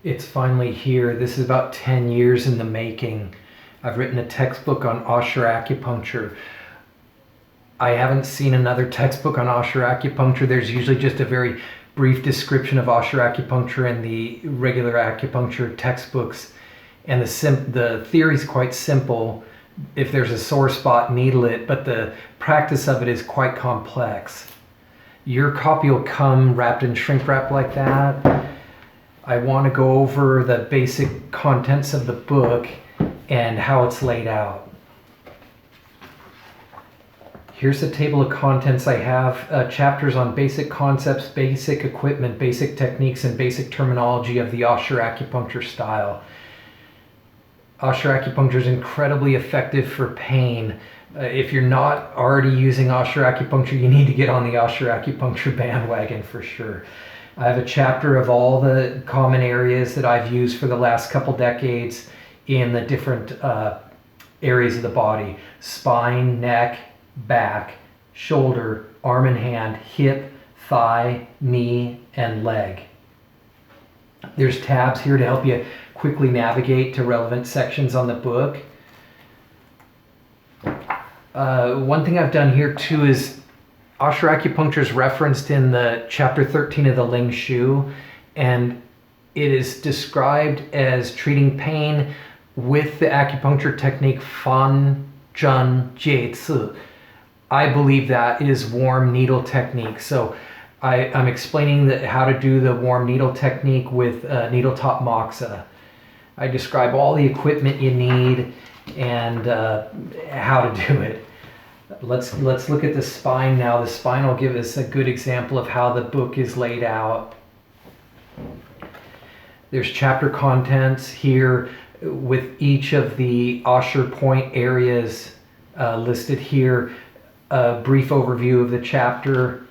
It's finally here. This is about 10 years in the making. I've written a textbook on Ashi Acupuncture. I haven't seen another textbook on Ashi Acupuncture. There's usually just a very brief description of Ashi Acupuncture in the regular acupuncture textbooks. And the theory is quite simple. If there's a sore spot, needle it, but the practice of it is quite complex. Your copy will come wrapped in shrink wrap like that. I want to go over the basic contents of the book and how it's laid out. Here's the table of contents. I have chapters on basic concepts, basic equipment, basic techniques, and basic terminology of the Ashi Acupuncture style. Ashi Acupuncture is incredibly effective for pain. If you're not already using Ashi Acupuncture, you need to get on the Ashi Acupuncture bandwagon for sure. I have a chapter of all the common areas that I've used for the last couple decades in the different areas of the body: spine, neck, back, shoulder, arm and hand, hip, thigh, knee, and leg. There's tabs here to help you quickly navigate to relevant sections on the book. One thing I've done here too is Ashi Acupuncture is referenced in the chapter 13 of the Ling Shu, and it is described as treating pain with the acupuncture technique Fan Zhen Jie Ci. I believe that is warm needle technique. So I'm explaining how to do the warm needle technique with needle top moxa. I describe all the equipment you need and how to do it. Let's look at the spine now. The spine will give us a good example of how the book is laid out. There's chapter contents here with each of the Ashi point areas listed here. A brief overview of the chapter.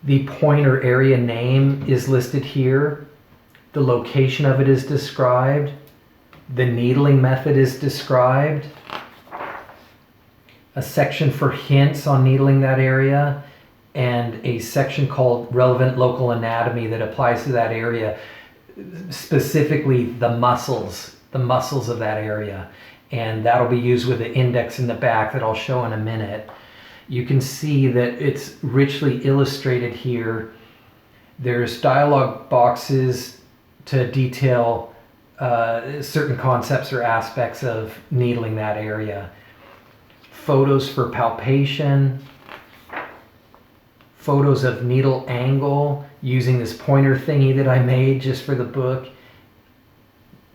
The point or area name is listed here. The location of it is described. The needling method is described. A section for hints on needling that area, and a section called Relevant Local Anatomy that applies to that area, specifically the muscles of that area. And that'll be used with the index in the back that I'll show in a minute. You can see that it's richly illustrated here. There's dialogue boxes to detail certain concepts or aspects of needling that area. Photos for palpation, photos of needle angle using this pointer thingy that I made just for the book,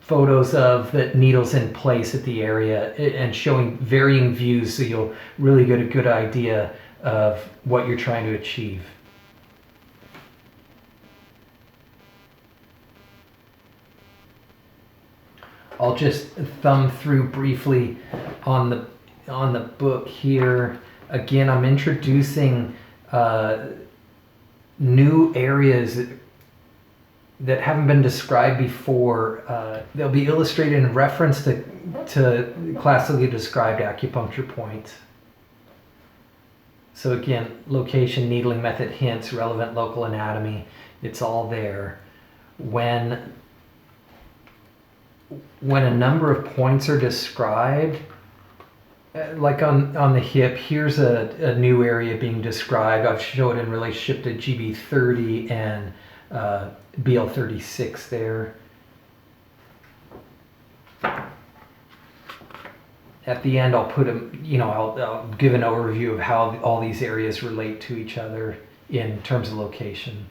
photos of the needles in place at the area, and showing varying views so you'll really get a good idea of what you're trying to achieve. I'll just thumb through briefly on the book here. Again, I'm introducing new areas that haven't been described before. They'll be illustrated in reference to classically described acupuncture points. So again, location, needling method, hints, relevant local anatomy, it's all there. When a number of points are described, like on the hip, here's a new area being described. I've shown it in relationship to GB30 and BL36 there. At the end, I'll put I'll give an overview of how all these areas relate to each other in terms of location.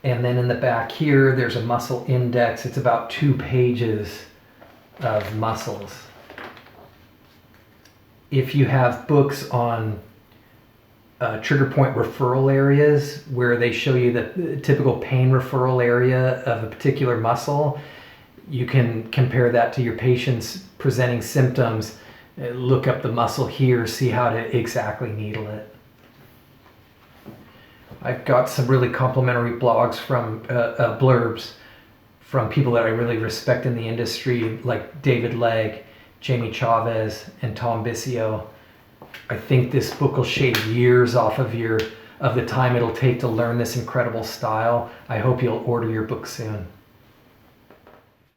And then in the back here, there's a muscle index. It's about 2 pages of muscles. If you have books on trigger point referral areas where they show you the typical pain referral area of a particular muscle, you can compare that to your patient's presenting symptoms, look up the muscle here, see how to exactly needle it. I've got some really complimentary blogs from blurbs from people that I really respect in the industry, like David Legg, Jamie Chavez, and Tom Bissio. I think this book will shave years off of the time it'll take to learn this incredible style. I hope you'll order your book soon.